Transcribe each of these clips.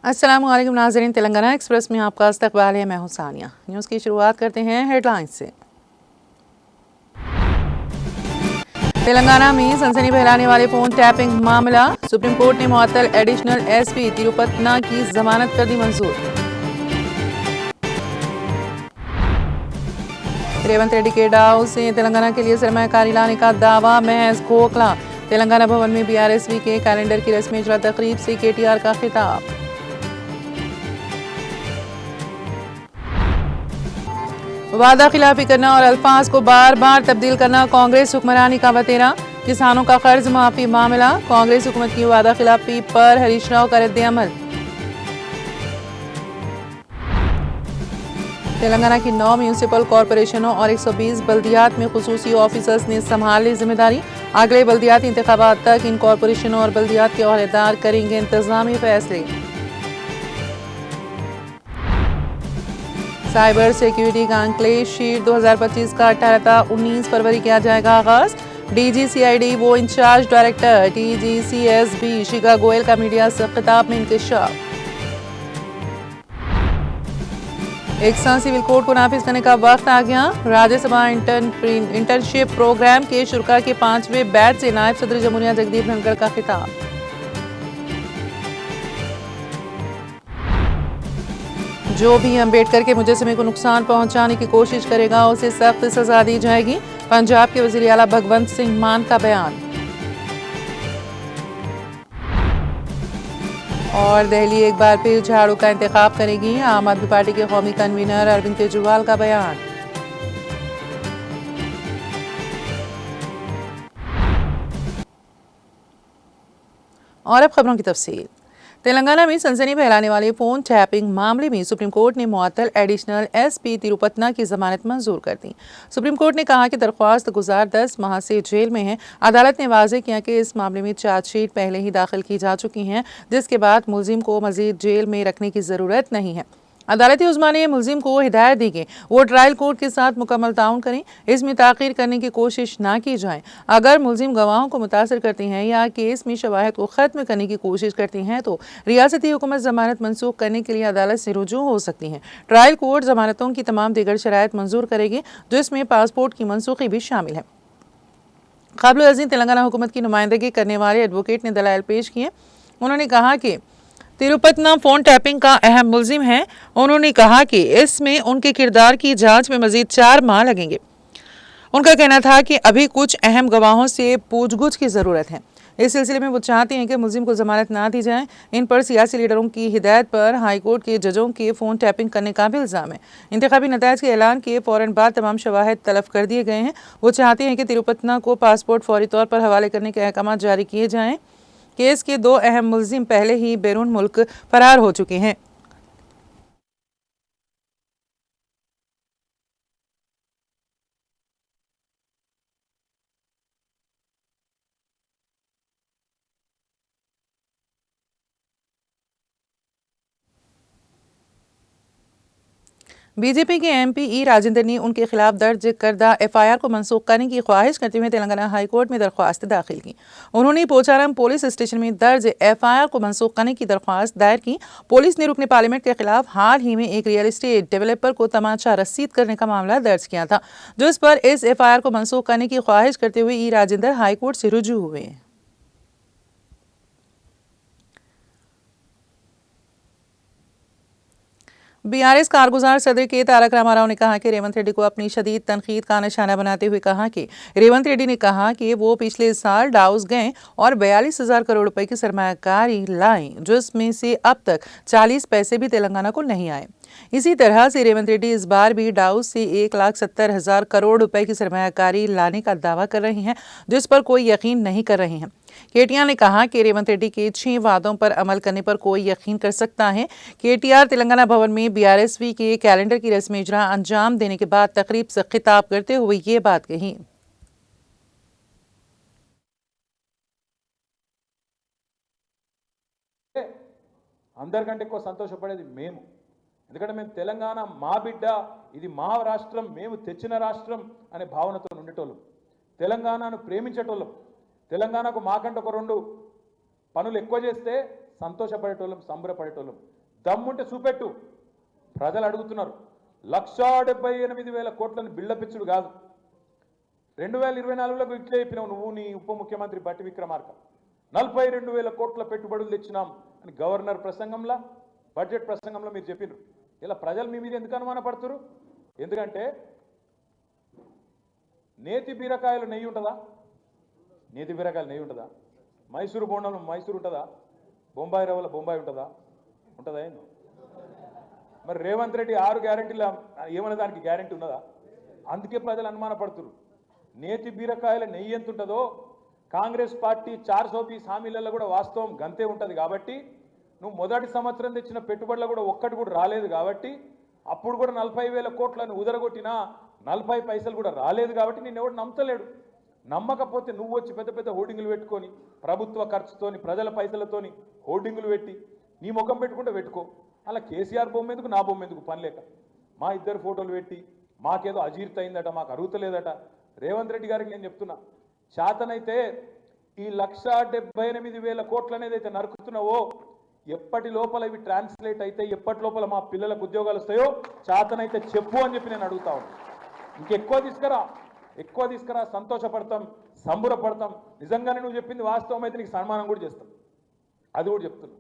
अस्सलामुअलैकुम नाज़रीन, तेलंगाना एक्सप्रेस में आपका इस्तकबाल है। मैं हूं सानिया। न्यूज़ की शुरुआत करते हैं हेडलाइंस से। तेलंगाना में सनसनी फैलाने वाले फोन टैपिंग मामला, सुप्रीम कोर्ट ने मुअत्तल एडिशनल एसपी तिरुपतना की जमानत कर दी मंजूर। रेवंत रेड्डी के डाउ से तेलंगाना के लिए सरमायाकारी लाने का दावा महज खोखला। तेलंगाना भवन में बीआरएसवी के कैलेंडर की रस्मी इजरा तकरीब से केटीआर का खिताब। वादा खिलाफी करना और अल्फाज को बार बार तब्दील करना कांग्रेस हुक्मरानी का वतेरा। किसानों का कर्ज माफी मामला, कांग्रेस हुकूमत की वादा खिलाफी पर हरीश राव का रद्द-ए-अमल। तेलंगाना की 9 म्यूनिसिपल कॉरपोरेशनों और 120 बल्दियात में खुसूसी ऑफिसर्स ने संभाली जिम्मेदारी। अगले बल्दियाती इंतखाबात तक इन कॉरपोरेशनों और बल्दियात के ओहदेदार करेंगे इंतजामी फैसले। साइबर सिक्योरिटी का अंकलेज शीट 2025 का 18-19 फरवरी किया जाएगा आगाज। डीजीसीआईडी वो इंचार्ज डायरेक्टर टीजीसीएसबी शिखा गोयल का मीडिया से खिताब में इंकशाफ। एक साल सिविल कोड को नाफिज करने का वक्त आ गया। राज्यसभा इंटर्नशिप प्रोग्राम के शुरा के 5वें बैच से नायब सदर जमहूरिया जगदीप धनखड़ का खिताब। जो भी अम्बेडकर के मुजस्समे को नुकसान पहुंचाने की कोशिश करेगा उसे सख्त सजा दी जाएगी। पंजाब के वज़ीर आला भगवंत सिंह मान का बयान। और दिल्ली एक बार फिर झाड़ू का इंतखाब करेगी, आम आदमी पार्टी के कौमी कन्वीनर अरविंद केजरीवाल का बयान। और अब खबरों की तफसील। तेलंगाना में सनसनी फैलाने वाले फोन टैपिंग मामले में सुप्रीम कोर्ट ने मुअत्तल एडिशनल एसपी तिरुपतना की जमानत मंजूर कर दी। सुप्रीम कोर्ट ने कहा कि दरख्वास्त गुजार 10 माह से जेल में है। अदालत ने वाज़ेह किया कि इस मामले में चार्जशीट पहले ही दाखिल की जा चुकी है, जिसके बाद मुलजिम को मजीद जेल में रखने की जरूरत नहीं है। अदालती उज़्मा ने मुलजिम को हिदायत दी कि वो ट्रायल कोर्ट के साथ मुकम्मल ताउन करें, इसमें ताख़ीर करने की कोशिश ना की जाए। अगर मुलजिम गवाहों को मुतासर करते हैं या केस में शवाहिद को ख़त्म करने की कोशिश करती हैं तो रियासती हुकूमत ज़मानत मनसूख करने के लिए अदालत से रुजू हो सकती हैं। ट्रायल कोर्ट ज़मानतों की तमाम दीगर शराइत मंजूर करेगी, जिसमें पासपोर्ट की मनसूखी भी शामिल है। क़ाबिल-ए-अज़ीम तेलंगाना हुकूमत की नुमाइंदगी करने वाले एडवोकेट ने दलाइल पेश किए। उन्होंने कहा कि तिरुपतना फोन टैपिंग का अहम मुलजिम है। उन्होंने कहा कि इसमें उनके किरदार की जांच में मजीद 4 माह लगेंगे। उनका कहना था कि अभी कुछ अहम गवाहों से पूछगछ की ज़रूरत है। इस सिलसिले में वो चाहते हैं कि मुलजिम को जमानत ना दी जाए। इन पर सियासी लीडरों की हिदायत पर हाईकोर्ट के जजों के फ़ोन टैपिंग करने का भी इल्ज़ाम है। इंतखाबी नतायज के ऐलान के फ़ौरन बाद तमाम शवाहिद तलब कर दिए गए हैं। वो चाहते हैं कि तिरुपतना को पासपोर्ट फौरी तौर पर हवाले करने के अहकाम जारी किए जाएँ। केस के 2 अहम मुलजिम पहले ही बैरून मुल्क फरार हो चुके हैं। बीजेपी के एमपी ई राजेंद्र ने उनके खिलाफ दर्ज करदा एफआईआर को मनसूख करने की ख्वाहिश करते हुए तेलंगाना हाई कोर्ट में दरख्वास्त दाखिल की। उन्होंने पोचारम पुलिस स्टेशन में दर्ज एफआईआर को मनसूख करने की दरख्वास्त दायर की। पुलिस ने रुकने पार्लियामेंट के खिलाफ हाल ही में एक रियल एस्टेट डेवलपर को तमाचा रसीद करने का मामला दर्ज किया था, जिस पर इस एफआईआर को मनसूख करने की ख्वाहिश करते हुए ई राजेंद्र हाईकोर्ट से रुजू हुए। बीआरएस कारगुजार सदर के तारक रामाराव ने कहा कि रेवंत रेड्डी को अपनी शदीद तनकीद का निशाना बनाते हुए कहा कि रेवंत रेड्डी ने कहा कि वो पिछले साल डाउस गए और 42,000 करोड़ रुपए की सरमायाकारी लाएं, जिसमें से अब तक 40 पैसे भी तेलंगाना को नहीं आए। इसी तरह से रेवंत रेड्डी इस बार भी डाउस से 1,70,000 करोड़ रुपए की सरमायाकारी लाने का दावा कर रहे हैं, जिस पर कोई यकीन नहीं कर रहे हैं। केटीआर ने कहा कि रेवंत रेड्डी के 6 वादों पर अमल करने पर कोई यकीन कर सकता है। केटीआर तेलंगाना भवन में बीआरएसवी के कैलेंडर की रस्मी इजरा अंजाम देने के बाद तकरीब से खिताब करते हुए ये बात कही। అందరికంటే ఎక్కువ సంతోషపడేది మేము, ఎందుకంటే మేము తెలంగాణ మా బిడ్డ, ఇది మా రాష్ట్రం, మేము తెచ్చిన రాష్ట్రం అనే భావనతో ఉండేటోళ్ళం, తెలంగాణను ప్రేమించేటోళ్ళం, తెలంగాణకు మాకంటే ఒక 2 పనులు ఎక్కువ చేస్తే సంతోషపడేటోళ్ళం, సంబరపడేటోళ్ళం. దమ్ముంటే చూపెట్టు. ప్రజలు అడుగుతున్నారు. 1,78,000 కోట్లను బిల్డపిచ్చుడు కాదు. 2024లో ఇట్లే చెప్పినావు నువ్వు నీ ఉప ముఖ్యమంత్రి బట్టి విక్రమార్క. 42,000 కోట్ల పెట్టుబడులు తెచ్చినాం అని గవర్నర్ ప్రసంగంలో, బడ్జెట్ ప్రసంగంలో మీరు చెప్పినారు. ఇలా ప్రజలు మీ మీద ఎందుకు అనుమానపడుతున్నారు? ఎందుకంటే నేతి బీరకాయలు నెయ్యి ఉంటుందా? నేతి బీరకాయలు నెయ్యి ఉంటుందా? మైసూరు బోండంలో మైసూరు ఉంటుందా? బొంబాయి రవ్వల బొంబాయి ఉంటుందా? ఉంటుందా? ఏంది మరి రేవంత్ రెడ్డి 6 గ్యారెంటీలు ఏమన్నా దానికి గ్యారెంటీ ఉన్నదా? అందుకే ప్రజలు అనుమానపడుతున్నారు. నేతి బీరకాయల నెయ్యి ఎంత ఉంటుందో కాంగ్రెస్ పార్టీ 420 హామీలలో కూడా వాస్తవం గంతే ఉంటుంది. కాబట్టి నువ్వు మొదటి సంవత్సరం తెచ్చిన పెట్టుబడులు కూడా ఒక్కటి కూడా రాలేదు. కాబట్టి అప్పుడు కూడా 40,000 కోట్లను ఉదరగొట్టినా 40 పైసలు కూడా రాలేదు. కాబట్టి నేను ఎవడు నమ్మతలేడు. నమ్మకపోతే నువ్వు వచ్చి పెద్ద పెద్ద హోర్డింగులు పెట్టుకొని ప్రభుత్వ ఖర్చుతోని ప్రజల పైసలతోని హోర్డింగులు పెట్టి నీ ముఖం పెట్టుకుంటే పెట్టుకో. అలా కేసీఆర్ బొమ్మ ఎందుకు, నా బొమ్మ ఎందుకు? పని లేక మా ఇద్దరు ఫోటోలు పెట్టి మాకేదో అజీర్తి అయిందట, మాకు అరుగుతలేదట. రేవంత్ రెడ్డి గారికి నేను చెప్తున్నా, చేతనైతే ఈ 1,78,000 కోట్లు అనేది అయితే నరుకుతున్నావో ఎప్పటి లోపల ఇవి ట్రాన్స్లేట్ అయితే ఎప్పటి లోపల మా పిల్లలకు ఉద్యోగాలు వస్తాయో చేతనైతే చెప్పు అని చెప్పి నేను అడుగుతా ఉన్నాను. ఇంకెక్కువ తీసుకురా, సంతోషపడతాం, సంబురపడతాం. నిజంగానే నువ్వు చెప్పింది వాస్తవం అయితే నీకు సన్మానం కూడా చేస్తాం. అది కూడా చెప్తున్నా.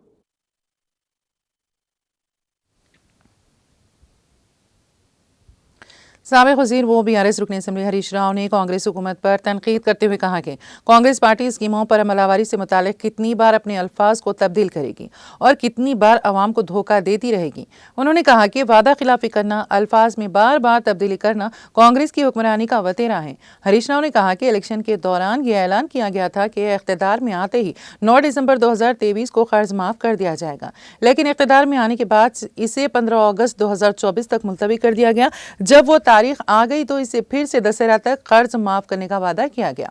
साबिक़ वज़ीर वो BRS रुकन असम्बली हरीश राव ने कांग्रेस हुकूमत पर तनकीद करते हुए कहा कि कांग्रेस पार्टी स्कीमों पर अमलावरी से मुतालिक कितनी बार अपने अल्फाज को तब्दील करेगी और कितनी बार अवाम को धोखा देती रहेगी। उन्होंने कहा कि वादा खिलाफी करना, अल्फाज में बार बार तब्दीली करना कांग्रेस की हुक्मरानी का वतेरा है। हरीश राव ने कहा कि इलेक्शन के दौरान यह ऐलान किया गया था कि इख्तिदार में आते ही 9 दिसंबर 2023 को कर्ज माफ़ कर दिया जाएगा, लेकिन इख्तिदार में आने के बाद इसे 15 अगस्त 2024 तक मुलतवी कर दिया गया। जब वो तारीख आ गई तो इसे फिर से दशहरा तक कर्ज माफ करने का वादा किया गया।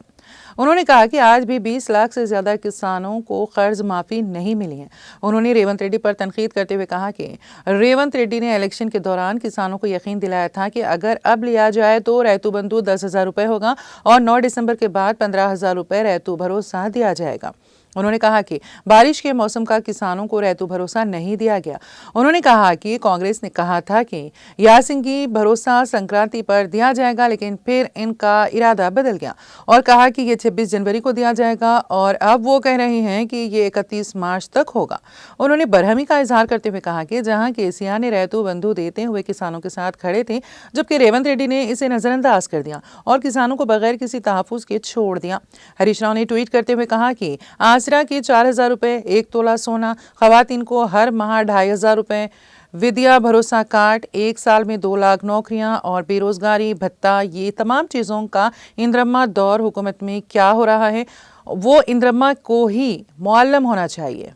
उन्होंने कहा कि आज भी 20 लाख से ज्यादा किसानों को कर्ज माफी नहीं मिली है। उन्होंने रेवंत रेड्डी पर तनकीद करते हुए कहा कि रेवंत रेड्डी ने इलेक्शन के दौरान किसानों को यकीन दिलाया था कि अगर अब लिया जाए तो रैतू बंधु 10,000 रुपये होगा और 9 दिसंबर के बाद 15,000 रुपये रैतू भरोसा दिया जाएगा। उन्होंने कहा कि बारिश के मौसम का किसानों को रैतू भरोसा नहीं दिया गया। उन्होंने कहा कि कांग्रेस ने कहा था कि यासिंगी भरोसा संक्रांति पर दिया जाएगा, लेकिन फिर इनका इरादा बदल गया और कहा कि ये 26 जनवरी को दिया जाएगा और अब वो कह रहे हैं कि ये 31 मार्च तक होगा। उन्होंने बरहमी का इजहार करते हुए कहा कि जहां केसीआर ने रैतू बंधु देते हुए किसानों के साथ खड़े थे, जबकि रेवंत रेड्डी ने इसे नजरअंदाज कर दिया और किसानों को बगैर किसी तहफ्फुज़ के छोड़ दिया। हरीश राव ने ट्वीट करते हुए कहा कि आसरा के 4,000 रुपये, 1 तोला सोना, खवातीन को हर माह 2,500 रुपये, विद्या भरोसा कार्ड, 1 साल में 2 लाख नौकरियां और बेरोजगारी भत्ता, ये तमाम चीज़ों का इंद्रम्मा दौर हुकूमत में क्या हो रहा है वो इंद्रम्मा को ही मुअल्लम होना चाहिए।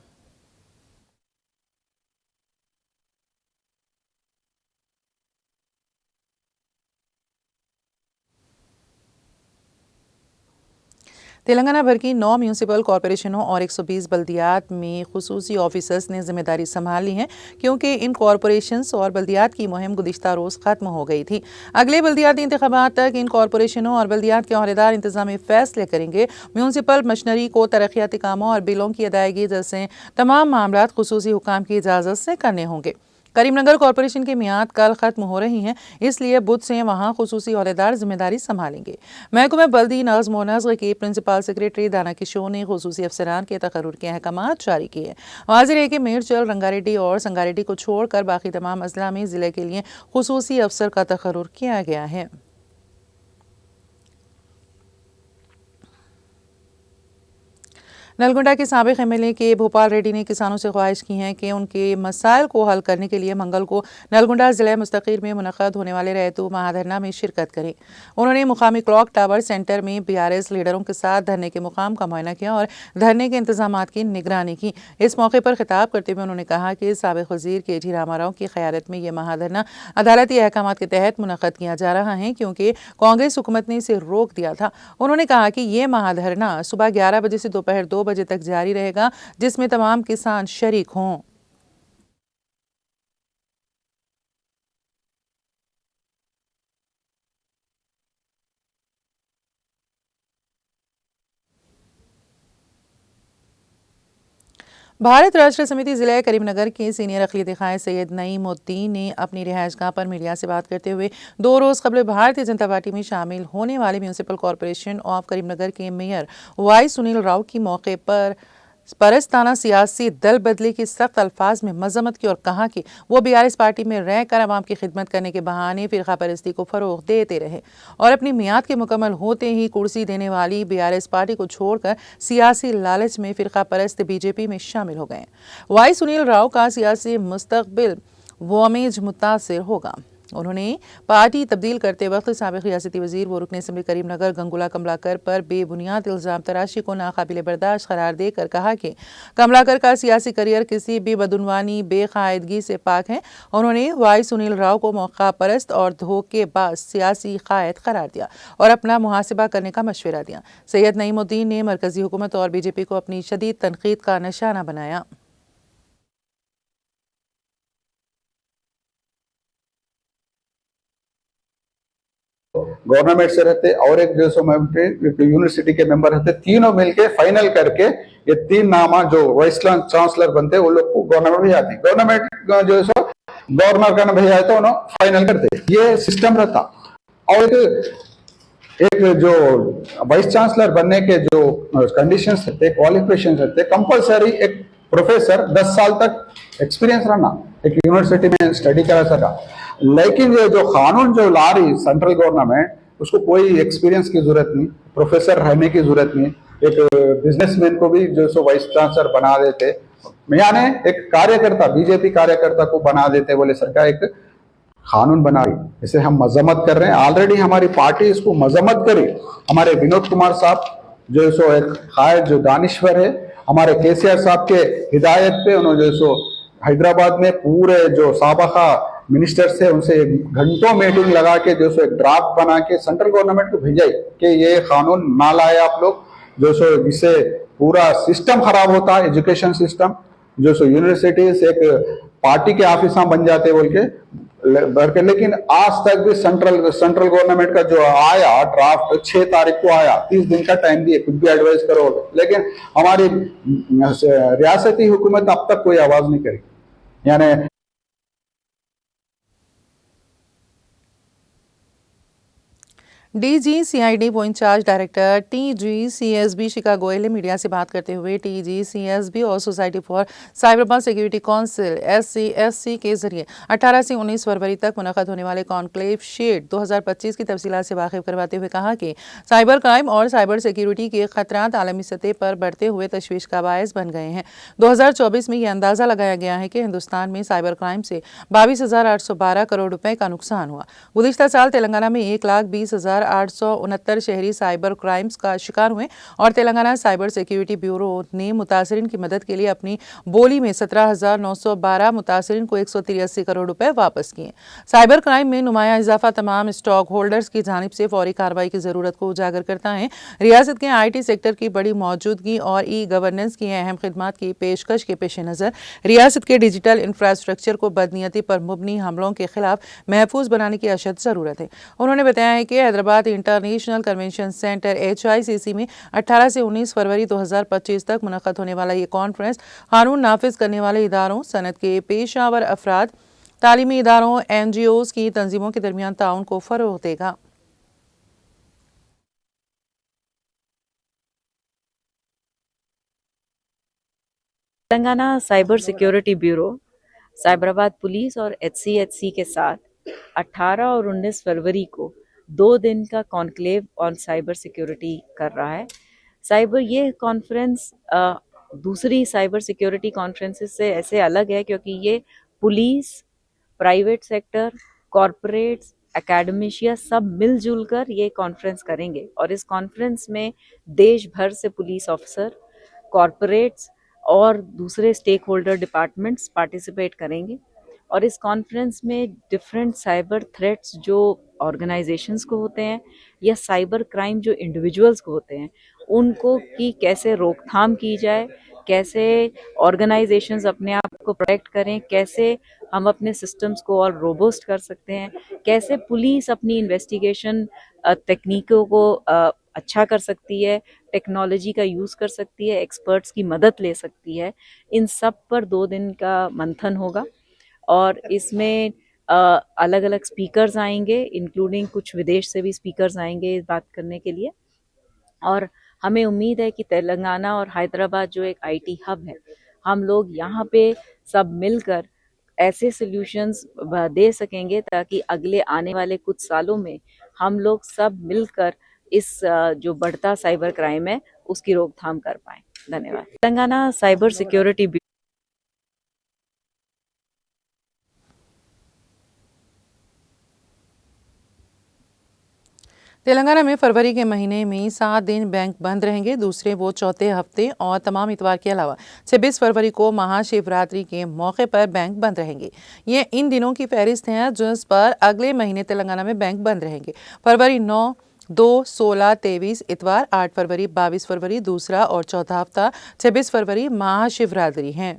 तेलंगाना भर की 9 म्यूनसिपल कॉरपोरेशनों और 120 बल्दियात में खुसूसी ऑफिसर्स ने जिम्मेदारी संभाल ली है, क्योंकि इन कॉरपोरेशंस और बल्दियात की मुहिम गुज़िश्ता रोज़ ख़त्म हो गई थी। अगले बल्दियाती इंतखाबात तक इन कॉरपोरेशनों और बल्दियात के अहदेदार इंतजामी फैसले करेंगे। म्यूनसिपल मशीनरी को तरक्याती कामों और बिलों की अदायगी जैसे तमाम मामला खुसूसी हुकाम की इजाज़त से करने होंगे। करीमनगर कॉरपोरेशन की मियाद कल ख़त्म हो रही हैं, इसलिए बुध से वहाँ खुसूसी अहदेदार जिम्मेदारी संभालेंगे। महकमे बल्दी नज़्म व नस्र के प्रिंसिपल सेक्रेटरी दाना किशोर ने खुसूसी अफसरान के तकर्रुर के अहकामात जारी किए। वाज़ेह है कि मेरचल, रंगारेड्डी और संगारेड्डी को छोड़कर बाकी तमाम अजला में ज़िले के लिए खुसूसी अफसर का तकर्रुर किया गया है। नलगुंडा के साबिक़ एमएलए के भोपाल रेड्डी ने किसानों से ख्वाहिश की है कि उनके मसाइल को हल करने के लिए मंगल को नलगुंडा ज़िला मुस्तक़िर में मुनक़्क़द होने वाले रैतू महाधरना में शिरकत करें। उन्होंने मुकामी क्लॉक टावर सेंटर में BRS लीडरों के साथ धरने के मुकाम का मुआयना किया और धरने के इंतजामात की निगरानी की। इस मौके पर खिताब करते हुए उन्होंने कहा कि साबिक़ वज़ीर KT रामाराव की क़यादत में यह महाधरना अदालती अहकामात के तहत मुनक़्क़द किया जा रहा है, क्योंकि कांग्रेस हुकूमत ने इसे रोक दिया था। उन्होंने कहा कि ये महाधरना सुबह 11 बजे से दोपहर 2 बजे तक जारी रहेगा, जिसमें तमाम किसान शरीक हों। भारत राष्ट्र समिति जिले करीमनगर के सीनियर अक़लियती क़ायद सैयद नईमुद्दीन ने अपनी रिहाइशगाह पर मीडिया से बात करते हुए 2 रोज़ कबल भारतीय जनता पार्टी में शामिल होने वाले म्यूनिसिपल कॉरपोरेशन ऑफ करीमनगर के मेयर वाई सुनील राव की मौके पर परस्ताना सियासी दल बदले की सख्त अल्फाज में मजम्मत की और कहा कि वो बीआरएस पार्टी में रहकर अवाम की खिदमत करने के बहाने फ़िरका परस्ती को फ़रोग़ देते रहे और अपनी मियाद के मुकम्मल होते ही कुर्सी देने वाली बीआरएस पार्टी को छोड़कर सियासी लालच में फ़िरका परस्त बीजेपी में शामिल हो गए। वाई सुनील राव का सियासी मुस्तक़बिल वमेज मुतासिर होगा। उन्होंने पार्टी तब्दील करते वक्त साबिक़ रियासती वज़ीर व रुकन असम्बली करीमनगर गंगुला कमलाकर पर बेबुनियाद इल्ज़ाम तराशी को नाकाबिल बर्दाश्त करार देकर कहा कि कमलाकर का सियासी करियर किसी भी बदउनवानी बेकायदगी से पाक है। उन्होंने वाई सुनील राव को मौका परस्त और धोखेबाज सियासी कायद करार दिया और अपना मुहासिबा करने का मशवरा दिया। सैयद नईमुद्दीन ने मरकजी हुकूमत और बीजेपी को अपनी शदीद तनकीद का निशाना बनाया। गवर्नमेंट से रहते और एक जो सो यूनिवर्सिटी के मेंबर रहते, तीनों मिलके फाइनल करके ये 3 नामा जो वाइस चांसलर बनते वो लोग को गवर्नमेंट भेजा दी। गवर्नमेंट जो सो गवर्नर का भेजा तो उन्होंने फाइनल करते, ये सिस्टम रहता। और एक जो वाइस चांसलर बनने के जो कंडीशंस रहते, क्वालिफिकेशन रहते, कंपलसरी एक प्रोफेसर 10 साल तक एक्सपीरियंस रहना, एक यूनिवर्सिटी में स्टडी करा सका। लेकिन ये जो कानून जो ला रही सेंट्रल गवर्नमेंट, उसको कोई एक्सपीरियंस की जरूरत नहीं, प्रोफेसर रहने की जरूरत नहीं, एक बिजनेसमैन को भी जो सो वाइस चांसलर बना देते, यानी एक कार्यकर्ता, बीजेपी कार्यकर्ता को बना देते बोले सरकार एक कानून बना रही। इसे हम मजम्मत कर रहे हैं, ऑलरेडी हमारी पार्टी इसको मजम्मत करी। हमारे विनोद कुमार साहब जो सो एक कायद जो दानिश्वर है, हमारे केसीआर साहब के हिदायत पे उन्होंने जो सो हैदराबाद में पूरे जो साबका मिनिस्टर से उनसे घंटों मीटिंग लगा के जो सो एक ड्राफ्ट बना के सेंट्रल गवर्नमेंट को भेजाई कि ये कानून ना लाए आप लोग, जो सो जिससे पूरा सिस्टम खराब होता है, एजुकेशन सिस्टम, जो सो यूनिवर्सिटीज एक पार्टी के ऑफिस बन जाते बोल के। लेकिन आज तक भी सेंट्रल गवर्नमेंट का जो आया ड्राफ्ट 6 तारीख को आया, 30 दिन का टाइम दिए, कुछ भी एडवाइस करो, लेकिन हमारी रियासती हुकूमत अब तक कोई आवाज नहीं करी। यानी DGCID को इंचार्ज डायरेक्टर TGCSB शिखा गोयल ने मीडिया से बात करते हुए TGCSB और society for cyber security council SCSC के जरिए 18 से 19 फरवरी तक मुनक़द होने वाले कॉन्क्लेव शेड 2025 की तफसीलात से वाकिफ करवाते हुए कहा कि साइबर क्राइम और साइबर सिक्योरिटी के खतरात आलमी सतह पर बढ़ते हुए तशवीश का बायस बन गए हैं। 2024 में यह अंदाज़ा लगाया गया है कि हिंदुस्तान में साइबर क्राइम से 22,812 करोड़ रुपए का नुकसान हुआ। गुज़िश्ता साल तेलंगाना में 1,20,869 शहरी साइबर क्राइम्स का शिकार हुए और तेलंगाना साइबर सिक्योरिटी ब्यूरो ने मुतासरीन की मदद के लिए अपनी बोली में 17,912 मुतासरीन को 183 करोड़ रुपए वापस किए। साइबर क्राइम में नुमाया इजाफा तमाम स्टॉक होल्डर्स की जानिब से फौरी कार्रवाई की जरूरत को उजागर करता है। रियासत के IT सेक्टर की बड़ी मौजूदगी और गवर्नेंस की अहम खिदमात की पेशकश के पेश नज़र रियासत के डिजिटल इंफ्रास्ट्रक्चर को बदनीयती पर मुबनी हमलों के खिलाफ महफूज बनाने की अशद ज़रूरत है। उन्होंने बताया है कि Hyderabad international convention centre HICC में 18 से 19 फरवरी 2025 तक मुनक़द होने वाला ये कॉन्फ्रेंस कानून नाफिज करने वाले इदारों, सनत के पेशावर अफराद, तालीमी इदारों, NGOs की तंजीमों के दरमियान ताउन को फ़रोग़ देगा। Telangana cyber security bureau, Cyberabad police और HCHC के साथ 18 और 19 फरवरी को 2 दिन का कॉन्क्लेव ऑन साइबर सिक्योरिटी कर रहा है। ये कॉन्फ्रेंस दूसरी साइबर सिक्योरिटी कॉन्फ्रेंसेस से ऐसे अलग है क्योंकि ये पुलिस, प्राइवेट सेक्टर, कॉरपोरेट्स, एकेडमिशिया सब मिलजुल कर ये कॉन्फ्रेंस करेंगे और इस कॉन्फ्रेंस में देश भर से पुलिस ऑफिसर, कॉरपोरेट्स और दूसरे स्टेक होल्डर डिपार्टमेंट्स पार्टिसिपेट करेंगे और इस कॉन्फ्रेंस में डिफरेंट साइबर थ्रेट्स जो ऑर्गेनाइजेशंस को होते हैं या साइबर क्राइम जो इंडिविजुअल्स को होते हैं उनको की कैसे रोकथाम की जाए, कैसे ऑर्गेनाइजेशंस अपने आप को प्रोटेक्ट करें, कैसे हम अपने सिस्टम्स को और रोबस्ट कर सकते हैं, कैसे पुलिस अपनी इन्वेस्टिगेशन तकनीकों को अच्छा कर सकती है, टेक्नोलॉजी का यूज़ कर सकती है, एक्सपर्ट्स की मदद ले सकती है। इन सब पर 2 दिन का मंथन होगा और इसमें अलग अलग स्पीकर्स आएंगे, इंक्लूडिंग कुछ विदेश से भी स्पीकर्स आएंगे इस बात करने के लिए। और हमें उम्मीद है कि तेलंगाना और हैदराबाद जो एक आईटी हब है, हम लोग यहाँ पे सब मिलकर ऐसे सॉल्यूशंस दे सकेंगे ताकि अगले आने वाले कुछ सालों में हम लोग सब मिलकर इस जो बढ़ता साइबर क्राइम है उसकी रोकथाम कर पाए। धन्यवाद। तेलंगाना साइबर सिक्योरिटी तेलंगाना में फरवरी के महीने में 7 दिन बैंक बंद रहेंगे, दूसरे वो चौथे हफ्ते और तमाम इतवार के अलावा 26 फरवरी को महाशिवरात्रि के मौके पर बैंक बंद रहेंगे। ये इन दिनों की फहरिस्त है जिस पर अगले महीने तेलंगाना में बैंक बंद रहेंगे। फरवरी 9, 2, 16, 23 इतवार, 8 फरवरी, 22 फरवरी दूसरा और चौथा हफ्ता, 26 फरवरी महाशिवरात्रि हैं।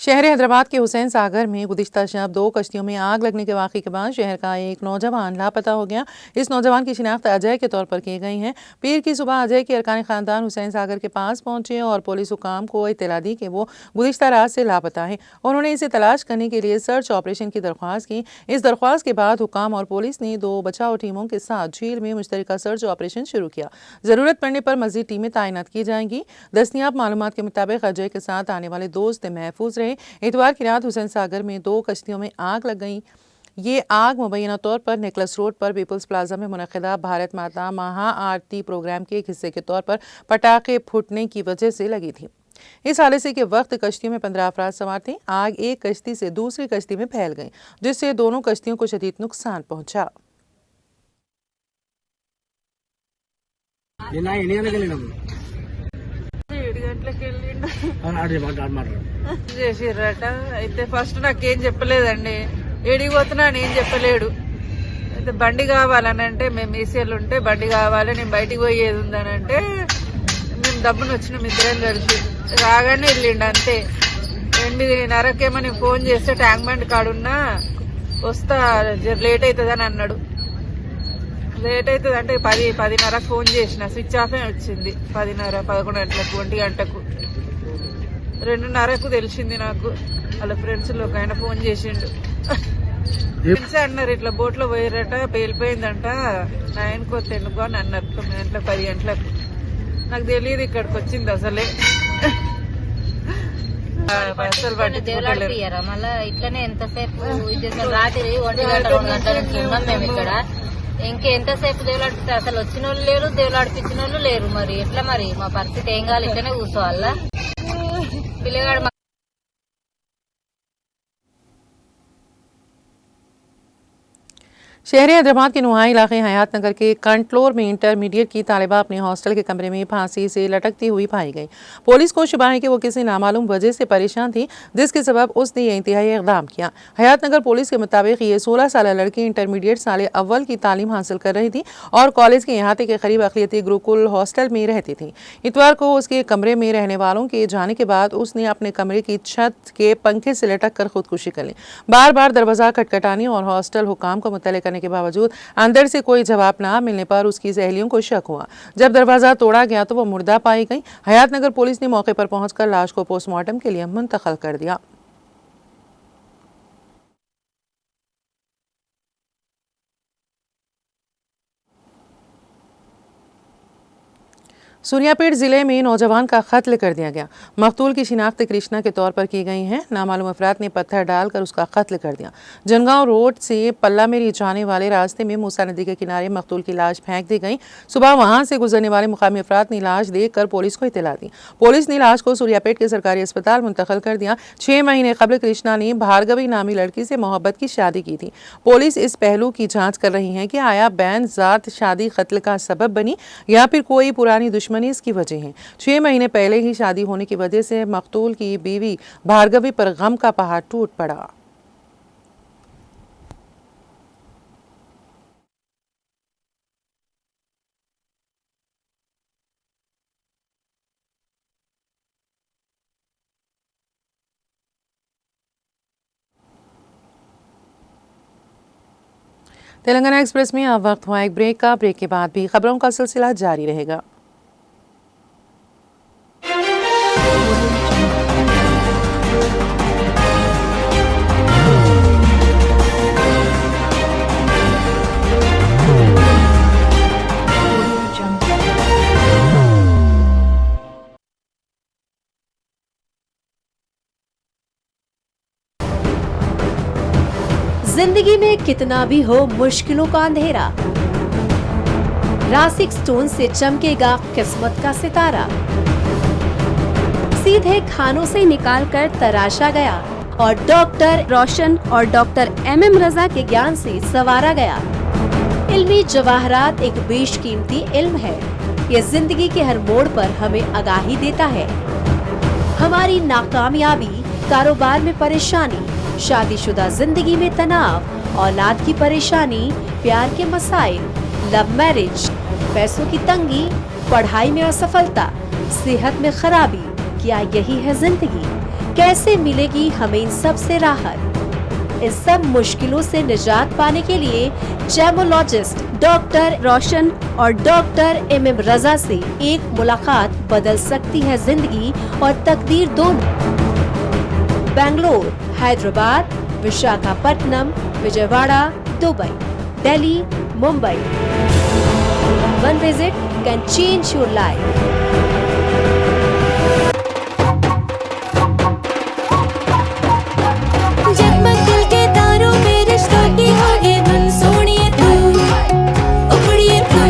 शहर हैदराबाद के हुसैन सागर में गुज़िश्ता शब 2 कश्तियों में आग लगने के वाक़े के बाद शहर का एक नौजवान लापता हो गया। इस नौजवान की शिनाख्त अजय के तौर पर की गई है। पीर की सुबह अजय के अरकान ख़ानदान हुसैन सागर के पास पहुंचे और पुलिस हुकाम को इत्तला दी कि वो गुज़िश्ता रात से लापता है। उन्होंने इसे तलाश करने के लिए सर्च ऑपरेशन की दरख्वास्त की। इस दरख्वास्त के बाद हुकाम और पुलिस ने 2 बचाव टीमों के साथ झील में मुश्तरका सर्च ऑपरेशन शुरू किया। ज़रूरत पड़ने पर मज़ीद टीमें तैनात की जाएंगी। दस्तयाब मालूमात के मुताबिक अजय के साथ आने वाले दोस्त महफूज रहे। इतवार की रात हुसैन सागर में 2 कश्तियों में आग लग गई। ये आग मुबैना तौर पर नेकलेस रोड पर पीपल्स प्लाजा में मुनक़िदा भारत माता महा आरती प्रोग्राम के एक हिस्से के तौर पर पटाखे फूटने की वजह से लगी थी। इस हादसे के वक्त कश्तियों में 15 अफराद सवार थे। आग एक कश्ती से दूसरी कश्ती में फैल गई, जिससे दोनों कश्तियों को शदीद नुकसान पहुंचा। చేసిర్రట అయితే ఫస్ట్ నాకేం చెప్పలేదండి, ఏడిపోతున్నా అని ఏం చెప్పలేడు. అయితే బండి కావాలని అంటే మేము ఈసీఎల్ ఉంటే బండి కావాలి నేను బయటికి పోయేది ఉందని అంటే మేము డబ్బును వచ్చినాం ఇద్దరం కలిసి. రాగానే వెళ్ళిండు అంతే. 8:30కేమో నేను ఫోన్ చేస్తే ట్యాంక్ బండ్ కాడున్నా వస్తా లేట్ అవుతుందని అన్నాడు. లేట్ అవుతుంది అంటే 10:30కు ఫోన్ చేసిన స్విచ్ ఆఫే వచ్చింది. 10:30, 11 గంటలకు, 1 గంటకు, 2:30కు తెలిసింది నాకు. వాళ్ళ ఫ్రెండ్స్ లో ఒక ఆయన ఫోన్ చేసిండు. తెలిసే అన్నారు ఇట్లా బోట్లో పోయారట, పేలిపోయిందంట 9కు 10కు అని అన్నారు. 9 గంటలకు, 10 గంటలకు. నాకు తెలియదు ఇక్కడికి వచ్చింది అసలే. అసలు మళ్ళా ఇట్లనే ఎంతసేపు రాత్రి 1 గంట 2 గంటల నుంచి ఉన్నాం మేము ఇక్కడ. ఇంకెంతసేపు దేవులాడిపిస్తారు? అసలు వచ్చిన వాళ్ళు లేరు, దేవులాడిపించిన వాళ్ళు లేరు. మరి ఎట్లా మరి మా పరిస్థితి ఏం కావాలి? ఇట్లనే కూర్చోవాలా? పిల్లగాడు शहरी हैदराबाद के नुहाई इलाके हयात नगर के कंटलोर में इंटरमीडिएट की तालिबा अपने हॉस्टल के कमरे में फांसी से लटकती हुई पाई गई। पुलिस को शुबा है कि वो किसी नामालूम वजह से परेशान थी, जिसके सबब उसने ये इंतहाई इक़दाम किया। हयात नगर पुलिस के मुताबिक ये 16 साल लड़की इंटरमीडिएट साल अव्वल की तालीम हासिल कर रही थी और कॉलेज के अहाते के करीब अक़लियती गुरुकुल हॉस्टल में रहती थी। इतवार को उसके कमरे में रहने वालों के जाने के बाद उसने अपने कमरे की छत के पंखे से लटक कर खुदकुशी कर ली। बार बार दरवाज़ा खटखटाने और हॉस्टल हुकाम को मुतल्ले करने के बावजूद अंदर से कोई जवाब ना मिलने पर उसकी सहेलियों को शक हुआ। जब दरवाजा तोड़ा गया तो वो मुर्दा पाई गई। हयात नगर पुलिस ने मौके पर पहुंचकर लाश को पोस्टमार्टम के लिए मुंतकिल कर दिया। सूर्यापेट जिले में नौजवान का कत्ल कर दिया गया। मकतूल की शिनाख्त कृष्णा के तौर पर की गई है। नामालूम अफराद ने पत्थर डालकर उसका कत्ल कर दिया। जनगांव रोड से पल्ला मेरी जाने वाले रास्ते में मूसा नदी के किनारे मकतूल की लाश फेंक दी गई। सुबह वहां से गुजरने वाले मुकामी अफराद ने लाश देखकर पुलिस को इत्तला दी। पुलिस ने लाश को सूर्यापेट के सरकारी अस्पताल मुंतकिल कर दिया। 6 महीने कबल कृष्णा ने भार्गवी नामी लड़की से मोहब्बत की शादी की थी। पुलिस इस पहलू की जाँच कर रही है कि आया बैन ज़ात शादी कत्ल का सबब बनी या फिर कोई पुरानी दुश्मनी इसकी वजह है। 6 महीने पहले ही शादी होने की वजह से मकतूल की बीवी भार्गवी पर गम का पहाड़ टूट पड़ा। तेलंगाना एक्सप्रेस में अब वक्त हुआ एक ब्रेक का। ब्रेक के बाद भी खबरों का सिलसिला जारी रहेगा। जिंदगी में कितना भी हो मुश्किलों का अंधेरा, रासिक स्टोन से चमकेगा किस्मत का सितारा। सीधे खानों से निकाल कर तराशा गया और डॉक्टर रोशन और डॉक्टर MM रजा के ज्ञान से संवारा गया। इल्मी जवाहरात एक बेशकीमती इल्म है। ये जिंदगी के हर मोड़ पर हमें आगाही देता है। हमारी नाकामयाबी, कारोबार में परेशानी, शादीशुदा जिंदगी में तनाव, औलाद की परेशानी, प्यार के मसाइल, लव मैरिज, पैसों की तंगी, पढ़ाई में असफलता, सेहत में खराबी, क्या यही है जिंदगी? कैसे मिलेगी हमें इन सब से राहत? इन सब मुश्किलों से निजात पाने के लिए जेमोलॉजिस्ट डॉक्टर रोशन और डॉक्टर MM रजा से एक मुलाकात बदल सकती है जिंदगी और तकदीर दोनों। Bangalore, Hyderabad, Visakhapatnam, Vijayawada, Dubai, Delhi, Mumbai. One visit can change your life. जगमग दिल के तारों में रिश्तों की होगी धुन, सोनिए तू, उपड़िए तू,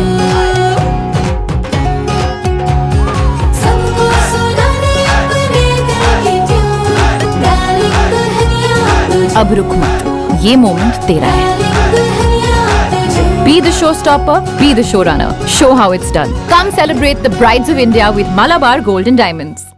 सबको सुना दे अपने दिल की ट्यून, डार्लिंग दुल्हनिया तुझे, अब रुक मत, ये मोमेंट तेरा है। डार्लिंग दुल्हनिया तुझे। Be the showstopper, be the showrunner. Show how it's done. Come celebrate the Brides of India with Malabar Gold and Diamonds.